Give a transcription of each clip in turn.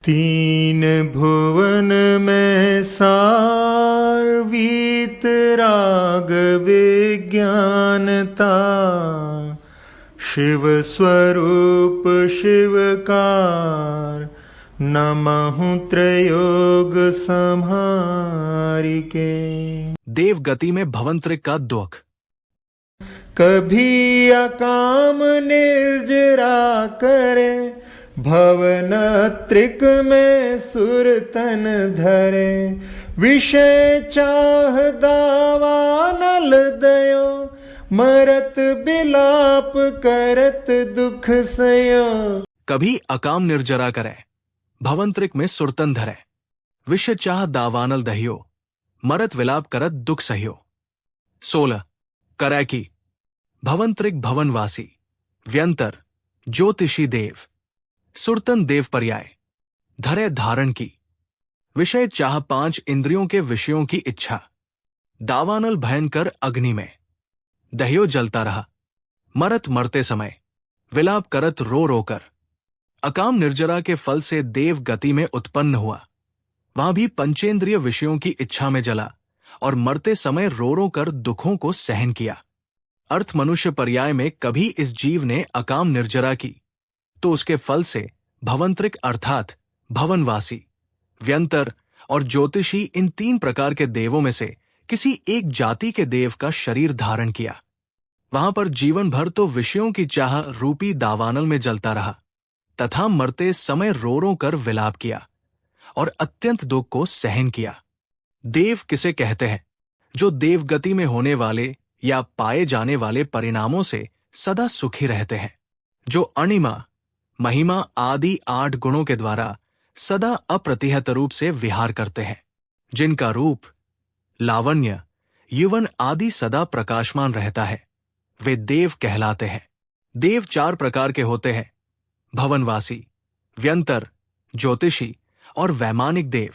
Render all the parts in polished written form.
तीन भुवन में सार वीतराग विज्ञानता, शिव स्वरूप शिवकार, नमहु त्रयोग संहारिके। देव गति में भवंत्रिक का दुख। कभी अकाम निर्जरा करे, भवनत्रिक में सुरतन धरे। विषय चाह दावानल दयो, मरत बिलाप करत दुख सयो। कभी अकाम निर्जरा करे, भवंत्रिक में सुरतन धरे। विषय चाह दावानल दहियो, मरत विलाप करत दुख सहियो। 16 करैकी, भवंत्रिक भवनवासी, व्यंतर ज्योतिषी देव, सुरतन देव पर्याय, धरे धारण की। विषय चाह 5 इंद्रियों के विषयों की इच्छा। दावानल भयंकर अग्नि में, दहियो जलता रहा। मरत मरते समय, विलाप करत रो रोकर। अकाम निर्जरा के फल से देव गति में उत्पन्न हुआ। वहां भी पंचेंद्रिय विषयों की इच्छा में जला और मरते समय रो रो कर दुखों को सहन किया। अर्थ मनुष्य पर्याय में कभी इस जीव ने अकाम निर्जरा की तो उसके फल से भवंत्रिक अर्थात भवनवासी, व्यंतर और ज्योतिषी इन 3 प्रकार के देवों में से किसी एक जाति के देव का शरीर धारण किया। वहां पर जीवन भर तो विषयों की चाह रूपी दावानल में जलता रहा तथा मरते समय रो रो कर विलाप किया और अत्यंत दुख को सहन किया। देव किसे कहते हैं? जो देवगति में होने वाले या पाए जाने वाले परिणामों से सदा सुखी रहते हैं, जो अणिमा, महिमा आदि 8 गुणों के द्वारा सदा अप्रतिहत रूप से विहार करते हैं, जिनका रूप, लावण्य, यौवन आदि सदा प्रकाशमान रहता है, वे देव कहलाते हैं। देव 4 प्रकार के होते हैं: भवनवासी, व्यंतर, ज्योतिषी और वैमानिक देव।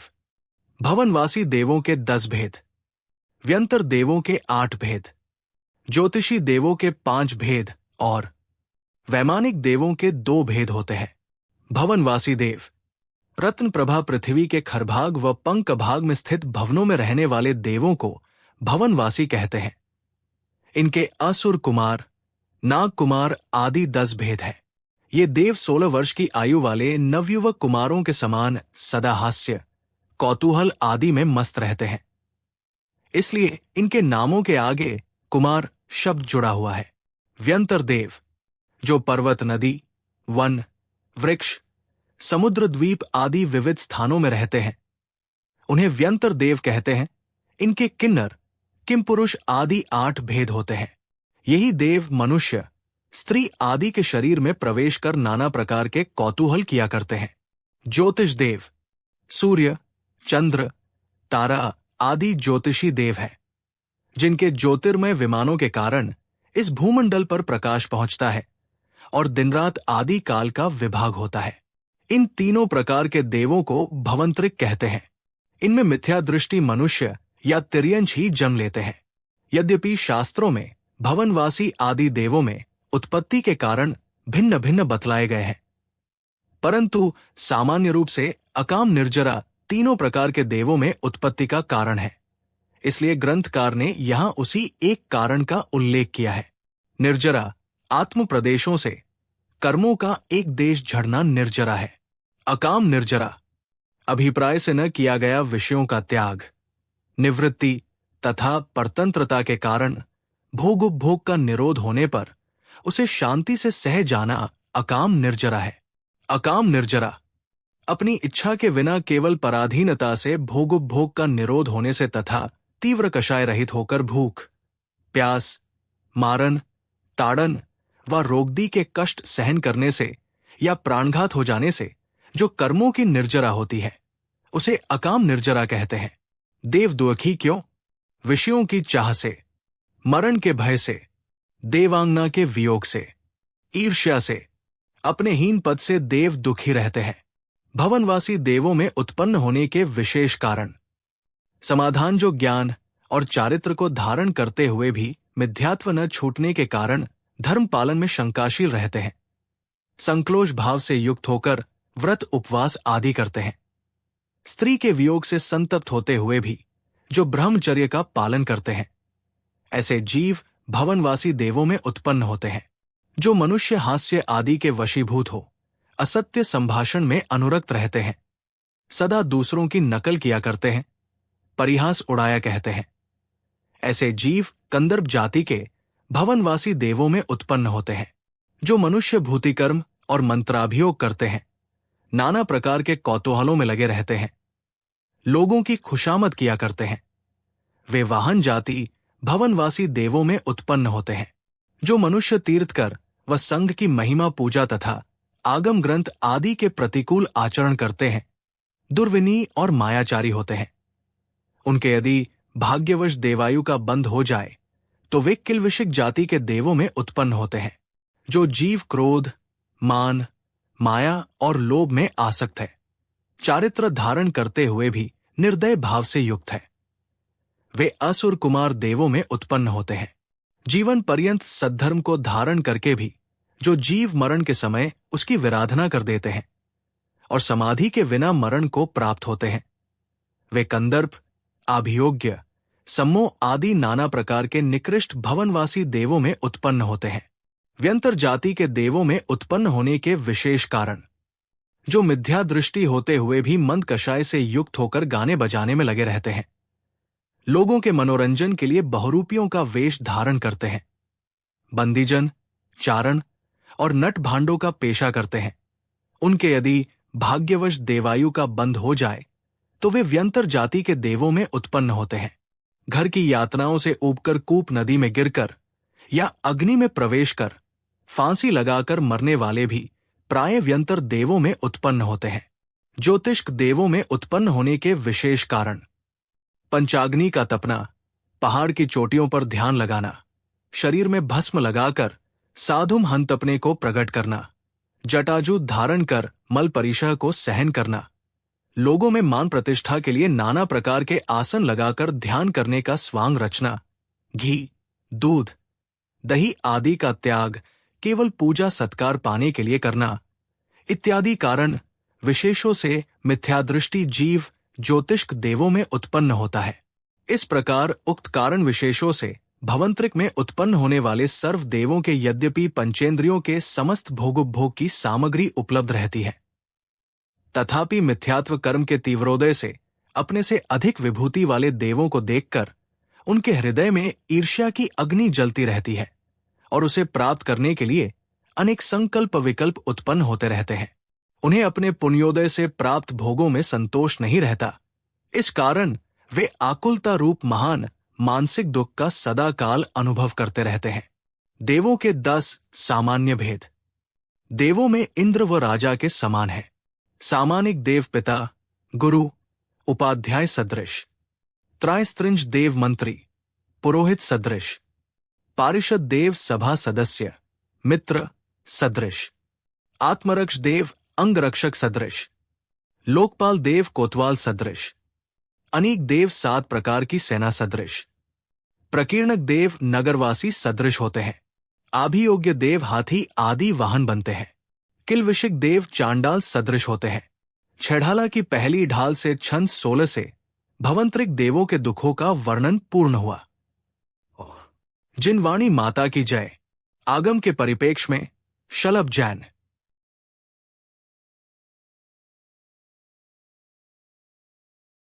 भवनवासी देवों के 10 भेद, व्यंतर देवों के 8 भेद, ज्योतिषी देवों के 5 भेद और वैमानिक देवों के 2 भेद होते हैं। भवनवासी देव रत्न प्रभा पृथ्वी के खरभाग व पंक भाग में स्थित भवनों में रहने वाले देवों को भवनवासी कहते हैं। इनके असुर कुमार, नाग कुमार आदि 10 भेद हैं। ये देव 16 वर्ष की आयु वाले नवयुवक कुमारों के समान सदा हास्य, कौतूहल आदि में मस्त रहते हैं। इसलिए इनके नामों के आगे कुमार शब्द जुड़ा हुआ है। व्यंतर देव जो पर्वत, नदी, वन, वृक्ष, समुद्र, द्वीप आदि विविध स्थानों में रहते हैं, उन्हें व्यंतर देव कहते हैं। इनके किन्नर, किमपुरुष आदि 8 भेद होते हैं। यही देव मनुष्य, स्त्री आदि के शरीर में प्रवेश कर नाना प्रकार के कौतूहल किया करते हैं। ज्योतिष देव सूर्य, चंद्र, तारा आदि ज्योतिषी देव हैं, जिनके ज्योतिर्मय विमानों के कारण इस भूमंडल पर प्रकाश पहुंचता है और दिन रात आदि काल का विभाग होता है। इन तीनों प्रकार के देवों को भवंत्रिक कहते हैं। इनमें मिथ्या दृष्टि मनुष्य या तिर्यंश ही जन्म लेते हैं। यद्यपि शास्त्रों में भवनवासी आदि देवों में उत्पत्ति के कारण भिन्न भिन्न बतलाए गए हैं, परंतु सामान्य रूप से अकाम निर्जरा तीनों प्रकार के देवों में उत्पत्ति का कारण है। इसलिए ग्रंथकार ने यहां उसी एक कारण का उल्लेख किया है। निर्जरा आत्म प्रदेशों से कर्मों का एक देश झड़ना निर्जरा है। अकाम निर्जरा अभिप्राय से न किया गया विषयों का त्याग, निवृत्ति तथा परतंत्रता के कारण भोग उपभोग का निरोध होने पर उसे शांति से सह जाना अकाम निर्जरा है। अकाम निर्जरा अपनी इच्छा के बिना केवल पराधीनता से भोग उपभोग का निरोध होने से तथा तीव्र कषाय रहित होकर भूख, प्यास, मारन, ताड़न व रोगदी के कष्ट सहन करने से या प्राणघात हो जाने से जो कर्मों की निर्जरा होती है, उसे अकाम निर्जरा कहते हैं। देव दुखी क्यों? विषयों की चाह से, मरण के भय से, देवांगना के वियोग से, ईर्ष्या से, अपने हीन पद से देव दुखी रहते हैं। भवनवासी देवों में उत्पन्न होने के विशेष कारण। समाधान जो ज्ञान और चारित्र को धारण करते हुए भी मिथ्यात्व न छूटने के कारण धर्म पालन में शंकाशील रहते हैं। संक्लोश भाव से युक्त होकर व्रत उपवास आदि करते हैं। स्त्री के वियोग से संतप्त होते हुए भी जो ब्रह्मचर्य का पालन करते हैं, ऐसे जीव भवनवासी देवों में उत्पन्न होते हैं। जो मनुष्य हास्य आदि के वशीभूत हो, असत्य संभाषण में अनुरक्त रहते हैं, सदा दूसरों की नकल किया करते हैं, परिहास उड़ाया कहते हैं, ऐसे जीव कंदर्प जाति के भवनवासी देवों में उत्पन्न होते हैं। जो मनुष्य भूतिकर्म और मंत्राभियोग करते हैं, नाना प्रकार के कौतूहलों में लगे रहते हैं, लोगों की खुशामद किया करते हैं, वे वाहन जाति भवनवासी देवों में उत्पन्न होते हैं। जो मनुष्य तीर्थ कर व संघ की महिमा पूजा तथा आगम ग्रंथ आदि के प्रतिकूल आचरण करते हैं, दुर्विनीय और मायाचारी होते हैं। उनके यदि भाग्यवश देवायु का बंध हो जाए तो वे किल्विषिक जाति के देवों में उत्पन्न होते हैं। जो जीव क्रोध, मान, माया और लोभ में आसक्त है, चारित्र धारण करते हुए भी निर्दय भाव से युक्त है, वे असुर कुमार देवों में उत्पन्न होते हैं। जीवन पर्यंत सद्धर्म को धारण करके भी जो जीव मरण के समय उसकी विराधना कर देते हैं और समाधि के बिना मरण को प्राप्त होते हैं, वे कंदर्प, अभियोग्य, सम्मोह आदि नाना प्रकार के निकृष्ट भवनवासी देवों में उत्पन्न होते हैं। व्यंतर जाति के देवों में उत्पन्न होने के विशेष कारण, जो मिथ्या दृष्टि होते हुए भी मंद कषाय से युक्त होकर गाने बजाने में लगे रहते हैं, लोगों के मनोरंजन के लिए बहुरूपियों का वेश धारण करते हैं, बंदीजन, चारण और नट भांडों का पेशा करते हैं, उनके यदि भाग्यवश देवायु का बंध हो जाए तो वे व्यंतर जाति के देवों में उत्पन्न होते हैं। घर की यातनाओं से ऊबकर कूप नदी में गिरकर या अग्नि में प्रवेश कर फांसी लगाकर मरने वाले भी प्राय व्यंतर देवों में उत्पन्न होते हैं। ज्योतिष्क देवों में उत्पन्न होने के विशेष कारण, पंचाग्नि का तपना, पहाड़ की चोटियों पर ध्यान लगाना, शरीर में भस्म लगाकर साधुम हंतपने को प्रकट करना, जटाजू धारण कर मल परिशह को सहन करना, लोगों में मान प्रतिष्ठा के लिए नाना प्रकार के आसन लगाकर ध्यान करने का स्वांग रचना, घी, दूध, दही आदि का त्याग केवल पूजा सत्कार पाने के लिए करना इत्यादि कारण विशेषों से मिथ्यादृष्टि जीव ज्योतिष्क देवों में उत्पन्न होता है। इस प्रकार उक्त कारण विशेषों से भवंत्रिक में उत्पन्न होने वाले सर्व देवों के यद्यपि पंचेंद्रियों के समस्त भोगोपभोग की सामग्री उपलब्ध रहती है, तथापि मिथ्यात्व कर्म के तीव्रोदय से अपने से अधिक विभूति वाले देवों को देखकर उनके हृदय में ईर्ष्या की अग्नि जलती रहती है और उसे प्राप्त करने के लिए अनेक संकल्प विकल्प उत्पन्न होते रहते हैं। उन्हें अपने पुण्योदय से प्राप्त भोगों में संतोष नहीं रहता। इस कारण वे आकुलता रूप महान मानसिक दुख का सदा काल अनुभव करते रहते हैं। देवों के 10 सामान्य भेद। देवों में इंद्र व राजा के समान है। सामानिक देव पिता, गुरु, उपाध्याय सदृश, त्रायस्त्रिंश देव मंत्री, पुरोहित सदृश, पारिषद देव सभा सदस्य, मित्र सदृश, आत्मरक्ष देव अंगरक्षक सदृश, लोकपाल देव कोतवाल सदृश, अनेक देव 7 प्रकार की सेना सदृश, प्रकीर्णक देव नगरवासी सदृश होते हैं, आभियोग्य देव हाथी आदि वाहन बनते हैं, किल्विषिक देव चांडाल सदृश होते हैं। छेढ़ाला की पहली ढाल से छंद 16 से भवंत्रिक देवों के दुखों का वर्णन पूर्ण हुआ। जिनवाणी माता की जय। आगम के परिपेक्ष में शलभ जैन।